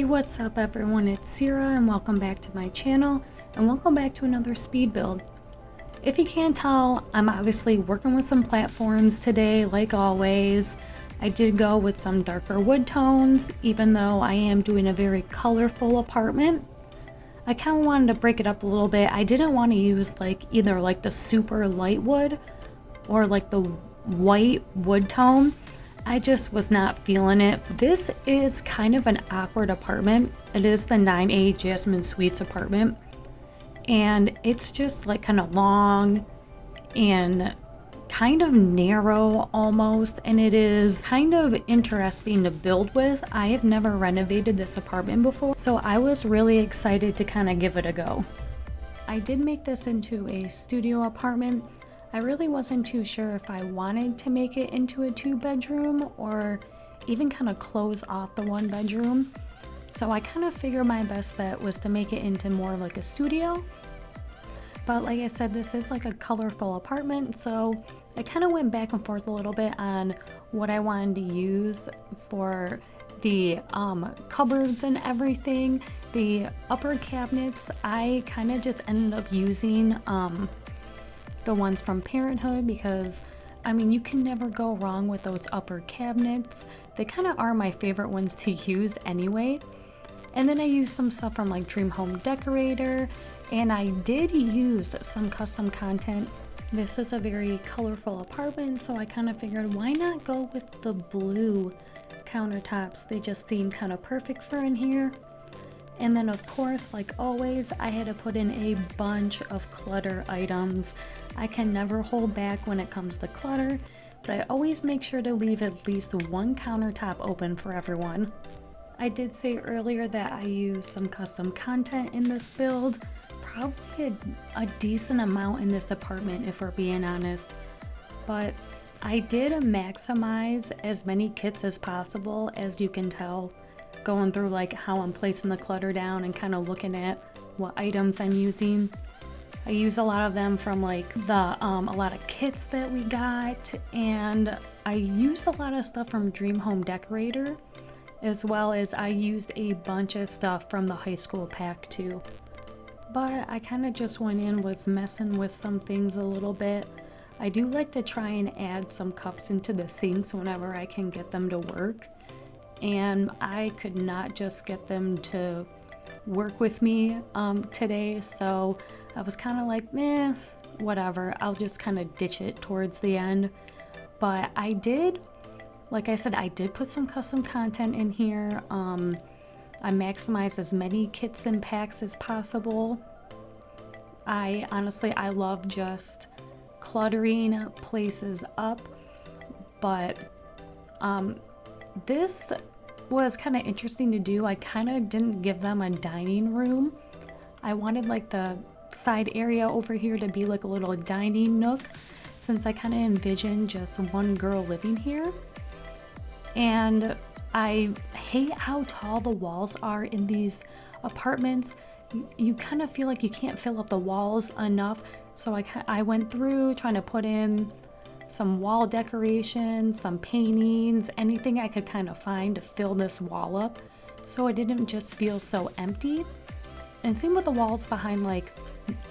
What's up everyone, it's Sierra and welcome back to my channel and welcome back to another speed build. If you can't tell, I'm obviously working with some platforms today like always. I did go with some darker wood tones even though I am doing a very colorful apartment. I kind of wanted to break it up a little bit. I didn't want to use either the super light wood or the white wood tone. I just was not feeling it. This is kind of an awkward apartment. It is the 9A Jasmine Suites apartment. And it's just kind of long and kind of narrow almost. And it is kind of interesting to build with. I have never renovated this apartment before, so I was really excited to kind of give it a go. I did make this into a studio apartment. I really wasn't too sure if I wanted to make it into a 2-bedroom or even kind of close off the 1-bedroom. So I kind of figured my best bet was to make it into more like a studio. But like I said, this is like a colorful apartment, so I kind of went back and forth a little bit on what I wanted to use for the cupboards and everything. The upper cabinets, I kind of just ended up using the ones from Parenthood because I mean you can never go wrong with those upper cabinets. They kind of are my favorite ones to use anyway. And then I used some stuff from Dream Home Decorator, and I did use some custom content. This is a very colorful apartment, so I kind of figured why not go with the blue countertops. They just seem kind of perfect for in here. And then of course, like always, I had to put in a bunch of clutter items. I can never hold back when it comes to clutter, but I always make sure to leave at least one countertop open for everyone. I did say earlier that I used some custom content in this build, probably a decent amount in this apartment if we're being honest, but I did maximize as many kits as possible, as you can tell going through how I'm placing the clutter down and kind of looking at what items I'm using. I use a lot of them from a lot of kits that we got, and I use a lot of stuff from Dream Home Decorator, as well as I used a bunch of stuff from the high school pack too. But I kind of just went in, was messing with some things a little bit. I do like to try and add some cups into the sinks whenever I can get them to work. And I could not just get them to work with me today, so I was kind of like, meh, whatever, I'll just kind of ditch it towards the end. But I did, like I said, I did put some custom content in here. I maximized as many kits and packs as possible. I love just cluttering places up, but this was kind of interesting to do. I kind of didn't give them a dining room. I wanted the side area over here to be a little dining nook, since I kind of envisioned just one girl living here. And I hate how tall the walls are in these apartments. You kind of feel like you can't fill up the walls enough, so I went through trying to put in some wall decorations, some paintings, anything I could kind of find to fill this wall up so it didn't just feel so empty. And same with the walls behind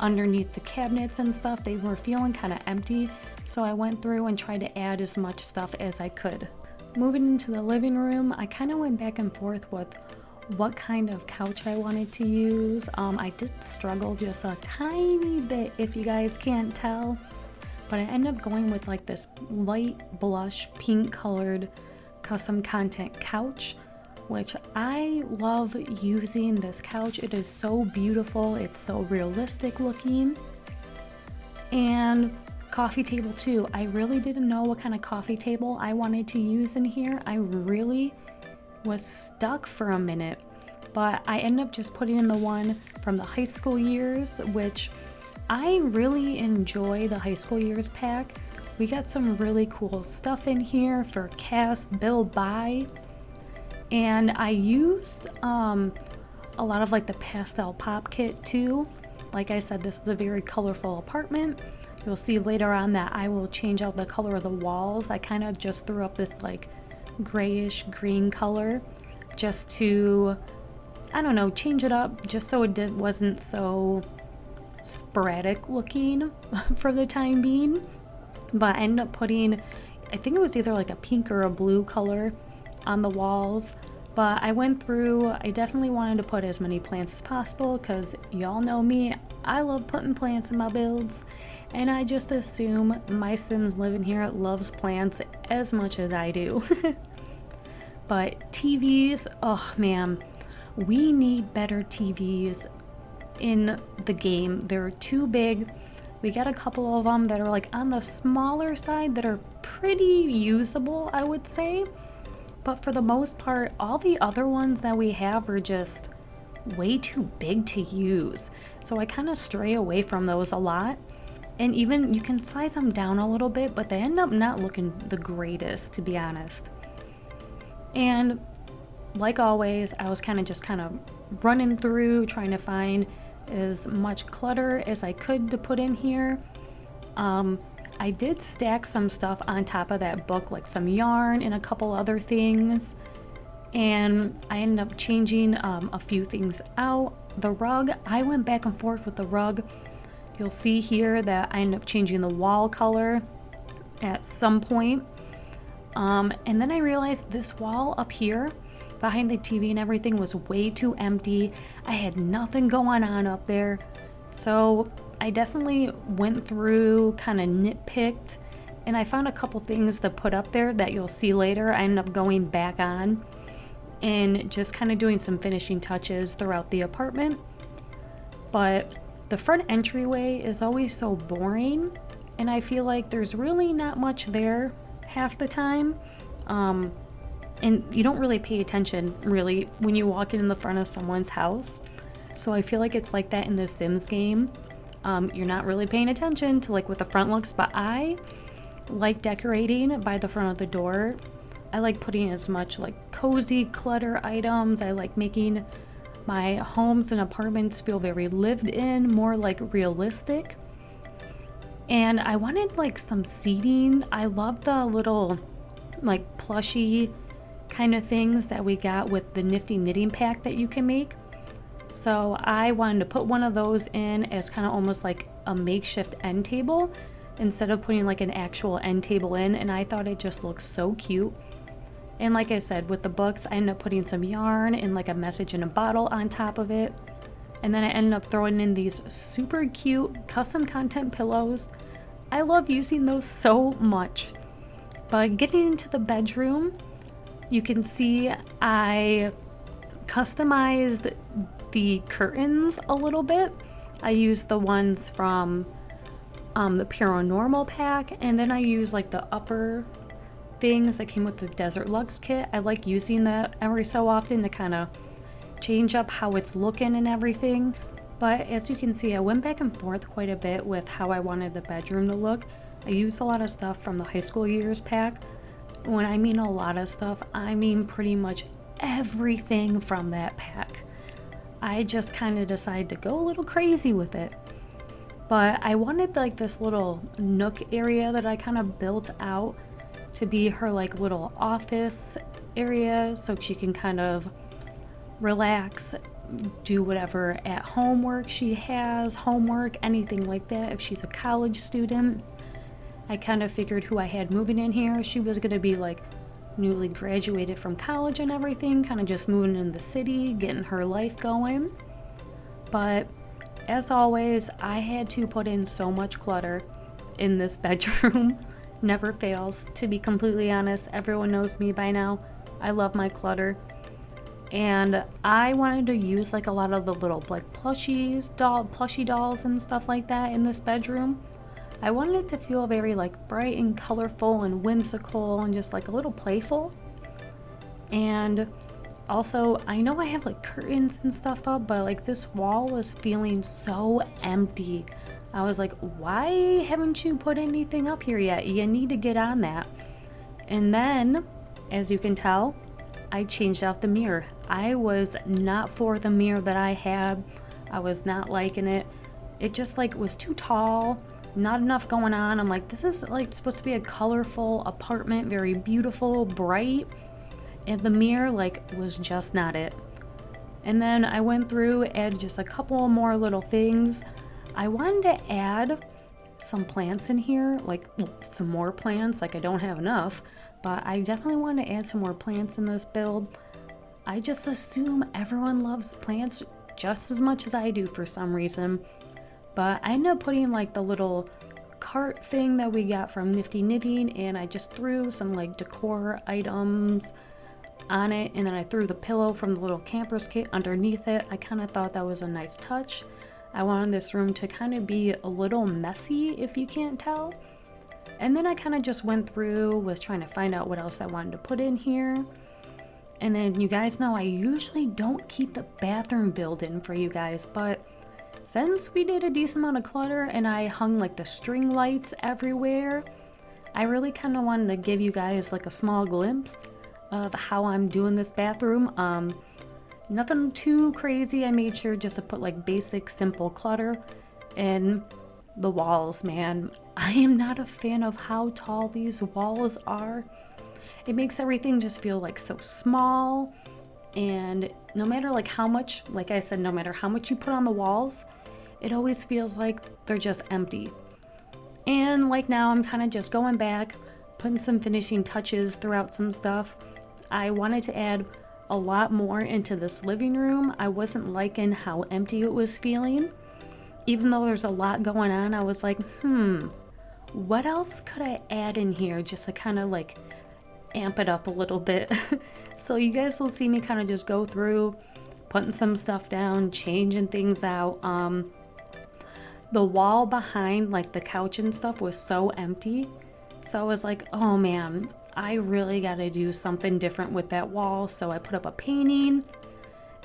underneath the cabinets and stuff, they were feeling kind of empty, so I went through and tried to add as much stuff as I could. Moving into the living room, I kind of went back and forth with what kind of couch I wanted to use. I did struggle just a tiny bit, if you guys can't tell. But I ended up going with this light blush pink colored custom content couch, which I love using this couch. It is so beautiful, it's so realistic looking. And coffee table too. I really didn't know what kind of coffee table I wanted to use in here. I really was stuck for a minute, but I ended up just putting in the one from the high school years, which I really enjoy the high school years pack. We got some really cool stuff in here for cast, build, buy. And I used a lot of the pastel pop kit too. Like I said, this is a very colorful apartment. You'll see later on that I will change out the color of the walls. I kind of just threw up this grayish green color just to I don't know, change it up just so wasn't so sporadic looking for the time being. But I ended up putting, I think it was either like a pink or a blue color on the walls. But I went through, I definitely wanted to put as many plants as possible because y'all know me, I love putting plants in my builds. And I just assume my Sims living here loves plants as much as I do. But TVs, oh man, we need better TVs in the game. They're too big. We got a couple of them that are like on the smaller side that are pretty usable, I would say. But for the most part, all the other ones that we have are just way too big to use. So I kind of stray away from those a lot. And even you can size them down a little bit, but they end up not looking the greatest, to be honest. And like always, I was kind of running through trying to find as much clutter as I could to put in here. I did stack some stuff on top of that book, like some yarn and a couple other things. And I ended up changing a few things out. The rug, I went back and forth with the rug. You'll see here that I ended up changing the wall color at some point. And then I realized this wall up here behind the TV and everything was way too empty. I had nothing going on up there. So I definitely went through, kind of nitpicked, and I found a couple things to put up there that you'll see later. I ended up going back on and just kind of doing some finishing touches throughout the apartment. But the front entryway is always so boring, and I feel like there's really not much there half the time. And you don't really pay attention really when you walk in the front of someone's house. So I feel like it's like that in the Sims game. You're not really paying attention to like what the front looks, but I like decorating by the front of the door. I like putting as much like cozy clutter items. I like making my homes and apartments feel very lived in, more like realistic. And I wanted like some seating. I love the little like plushy kind of things that we got with the nifty knitting pack that you can make. So I wanted to put one of those in as kind of almost like a makeshift end table instead of putting like an actual end table in, and I thought it just looked so cute. And like I said, with the books, I ended up putting some yarn and like a message in a bottle on top of it. And then I ended up throwing in these super cute custom content pillows. I love using those so much. But getting into the bedroom, you can see I customized the curtains a little bit. I used the ones from the Paranormal pack, and then I used like the upper things that came with the Desert Luxe kit. I like using that every so often to kind of change up how it's looking and everything. But as you can see, I went back and forth quite a bit with how I wanted the bedroom to look. I used a lot of stuff from the high school years pack. When I mean a lot of stuff, I mean pretty much everything from that pack. I just kind of decided to go a little crazy with it. But I wanted like this little nook area that I kind of built out to be her like little office area, so she can kind of relax, do whatever at home work she has, homework, anything like that. If she's a college student, I kind of figured who I had moving in here, she was going to be like newly graduated from college and everything, kind of just moving in the city, getting her life going. But as always, I had to put in so much clutter in this bedroom. Never fails, to be completely honest. Everyone knows me by now. I love my clutter. And I wanted to use like a lot of the little like plushie dolls and stuff like that in this bedroom. I wanted it to feel very like bright and colorful and whimsical and just like a little playful. And also, I know I have like curtains and stuff up, but like this wall was feeling so empty. I was like, why haven't you put anything up here yet? You need to get on that. And then, as you can tell, I changed out the mirror. I was not for the mirror that I had. I was not liking it. It just like was too tall, not enough going on. I'm like, this is like supposed to be a colorful apartment, very beautiful, bright. And the mirror like was just not it. And then I went through, added just a couple more little things. I wanted to add some plants in here, like some more plants. Like I don't have enough, but I definitely want to add some more plants in this build. I just assume everyone loves plants just as much as I do for some reason. But I ended up putting like the little cart thing that we got from Nifty Knitting, and I just threw some like decor items on it, and then I threw the pillow from the little camper's kit underneath it. I kind of thought that was a nice touch. I wanted this room to kind of be a little messy, if you can't tell. And then I kind of just went through, was trying to find out what else I wanted to put in here. And then you guys know I usually don't keep the bathroom build in for you guys, but since we did a decent amount of clutter and I hung like the string lights everywhere, I really kind of wanted to give you guys like a small glimpse of how I'm doing this bathroom. Nothing too crazy. I made sure just to put like basic simple clutter. And the walls, man, I am not a fan of how tall these walls are. It makes everything just feel like so small, and no matter like how much, like I said, no matter how much you put on the walls, it always feels like they're just empty. And like now I'm kind of just going back, putting some finishing touches throughout some stuff. I wanted to add a lot more into this living room. I wasn't liking how empty it was feeling. Even though there's a lot going on, I was like, what else could I add in here just to kind of like amp it up a little bit? So you guys will see me kind of just go through, putting some stuff down, changing things out. The wall behind like the couch and stuff was so empty. So I was like, oh man, I really got to do something different with that wall. So I put up a painting,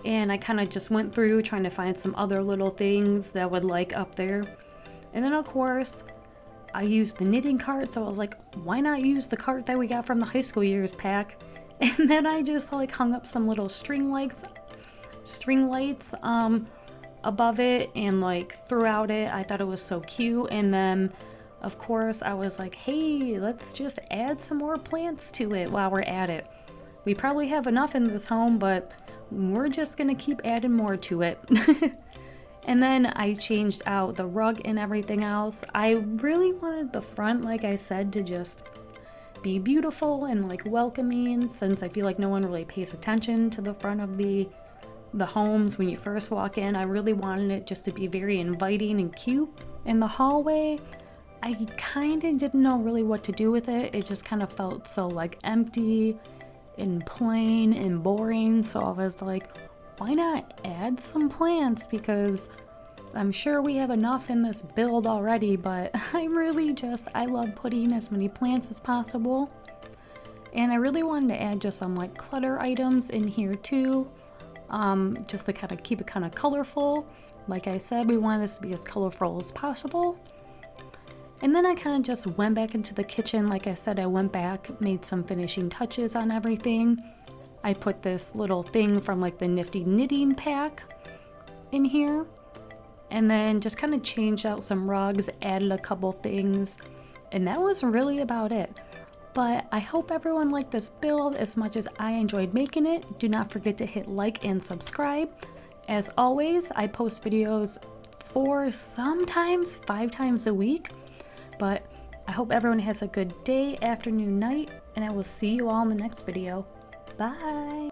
and I kind of just went through trying to find some other little things that I would like up there. And then of course, I used the knitting cart. So I was like, why not use the cart that we got from the high school years pack? And then I just like hung up some little string lights above it and like throughout it. I thought it was so cute. And then of course I was like, hey, let's just add some more plants to it while we're at it. We probably have enough in this home, but we're just gonna keep adding more to it. And then I changed out the rug and everything else. I really wanted the front, like I said, to just be beautiful and like welcoming, since I feel like no one really pays attention to the front of the homes when you first walk in. I really wanted it just to be very inviting and cute. In the hallway, I kind of didn't know really what to do with it. It just kind of felt so like empty and plain and boring. So I was like, why not add some plants? Because I'm sure we have enough in this build already, but I love putting as many plants as possible. And I really wanted to add just some like clutter items in here too, just to kind of keep it kind of colorful. Like I said, we want this to be as colorful as possible. And then I kind of just went back into the kitchen. Like I said, I went back, made some finishing touches on everything. I put this little thing from like the Nifty Knitting pack in here, and then just kind of changed out some rugs, added a couple things, and that was really about it. But I hope everyone liked this build as much as I enjoyed making it. Do not forget to hit like and subscribe. As always, I post videos 4, sometimes 5 times a week. But I hope everyone has a good day, afternoon, night, and I will see you all in the next video. Bye!